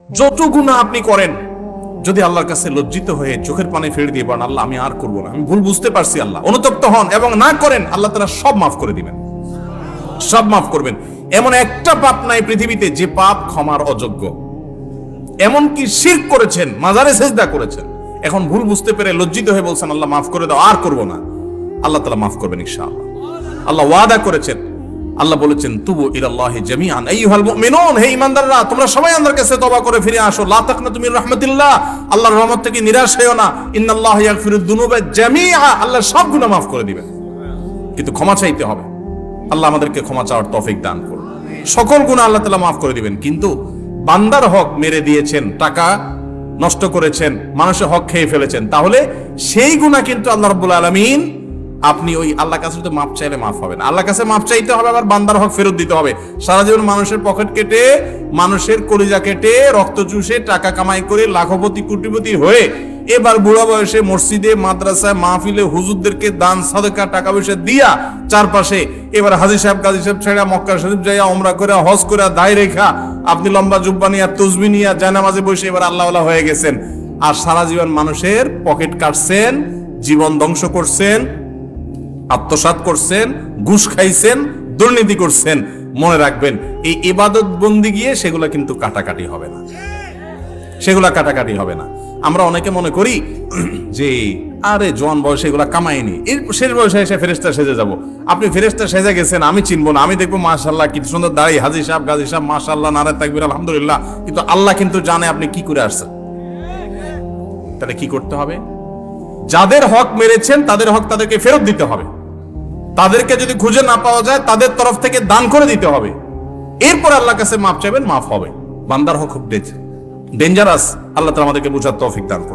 যত গুনাহ আপনি করেন, যদি আল্লাহর কাছে লজ্জিত হয়ে চোখের পানি ফেলে দিয়ে বলেন, আল্লাহ আমি আর করবো না, আমি ভুল বুঝতে পারছি, আল্লাহ অনুতপ্ত হন এবং না করেন, আল্লাহ তাআলা সব মাফ করে দিবেন, সব মাফ করবেন। এমন একটা পাপ নাই পৃথিবীতে যে পাপ ক্ষমার অযোগ্য। এমনকি শিরক করেছেন, মাজারে সেজদা করেছেন, এখন ভুল বুঝতে পেরে লজ্জিত হয়ে বলছেন আল্লাহ মাফ করে দাও, আর করবো না, আল্লাহ তাআলা মাফ করবেন ইনশাআল্লাহ। আল্লাহ ওয়াদা করেছেন, আল্লাহ বলেছেন তুবু ইলাল্লাহি জামিআন আইয়ুহাল মুমিনুন, হে ঈমানদাররা তোমরা সবাই আল্লাহর কাছে তওবা করে ফিরে আসো। লা তাকনাতু মির রাহমাতিল্লাহ, আল্লাহর রহমত থেকে নিরাশ হয়ো না। ইন্নাল্লাহা ইয়াগফিরুদ দুনুবা জামিআ, আল্লাহ সব গুনাহ মাফ করে দিবেন, কিন্তু ক্ষমা চাইতে হবে। আল্লাহ আমাদেরকে ক্ষমা চাওয়ার তৌফিক দান করুন। সকল গুনাহ আল্লাহ তাআলা মাফ করে দিবেন, কিন্তু বান্দার হক মেরে দিয়েছেন, টাকা নষ্ট করেছেন, মানুষের হক খেয়ে ফেলেছেন, তাহলে সেই গুনাহ কিন্তু আল্লাহ রাব্বুল আলামিন, আপনি ওই আল্লাহর কাছে তো মাপ চাইলে মাফ হবে না, আল্লাহর কাছে মাপ চাইতে হবে, আবার বান্দার হক ফেরত দিতে হবে। সারা জীবন মানুষের পকেট কেটে, মানুষের কলিজা কেটে, রক্ত চুষে, টাকা কামাই করে লাখপতি কোটিপতি হয়ে এবার বুড়া বয়সে মসজিদে, মাদ্রাসায়, মাহফিলে হুজুরদেরকে দান সাদকা টাকা পয়সা দিয়া চারপাশে এবার হাজী সাহেব গাজী সাহেব ছেড়া মক্কা শরীফ যাইয়া ওমরা করে, হজ করে, দায় রেখা, আপনি লম্বা জুব্বা নিয়া, তসবিহ নিয়া, জায়নামাজে বসে এবার আল্লাহওয়ালা হয়ে গেছেন। আর সারা জীবন মানুষের পকেট কাটছেন, জীবন ধ্বংস করছেন, আত্মসাৎ করছেন, ঘুষ খাইছেন, দুর্নীতি করছেন। মনে রাখবেন, এই ইবাদত বন্দিগি সেগুলা কিন্তু কাটাকাটি হবে না, সেগুলা কাটাকাটি হবে না। আমরা অনেকে মনে করি যে আরে জোয়ান বয়সে এগুলা কামাইনি, এর শেষ বয়সে এসে ফেরেশতা সেজে যাব। আপনি ফেরেশতা সেজে গেছেন, আমি চিনবো না, আমি দেখবো মাশাআল্লাহ কি সুন্দর দাড়ি, হাজী সাহেব গাজী সাহেব মাশাআল্লাহ, নারে তাকবীর, আলহামদুলিল্লাহ, কিন্তু আল্লাহ কিন্তু জানে আপনি কি করে আসছেন। তাহলে কি করতে হবে? যাদের হক মেরেছেন তাদের হক তাদেরকে ফেরত দিতে হবে, তাদেরকে যদি খুঁজে না পাওয়া যায় তাদের তরফ থেকে দান করে দিতে হবে, এরপর আল্লাহর কাছে মাফ চাইবেন, মাফ হবে। বান্দার হক খুব ডেঞ্জারাস। আল্লাহ তাআলা আমাদেরকে বুঝার তৌফিক দান করুন।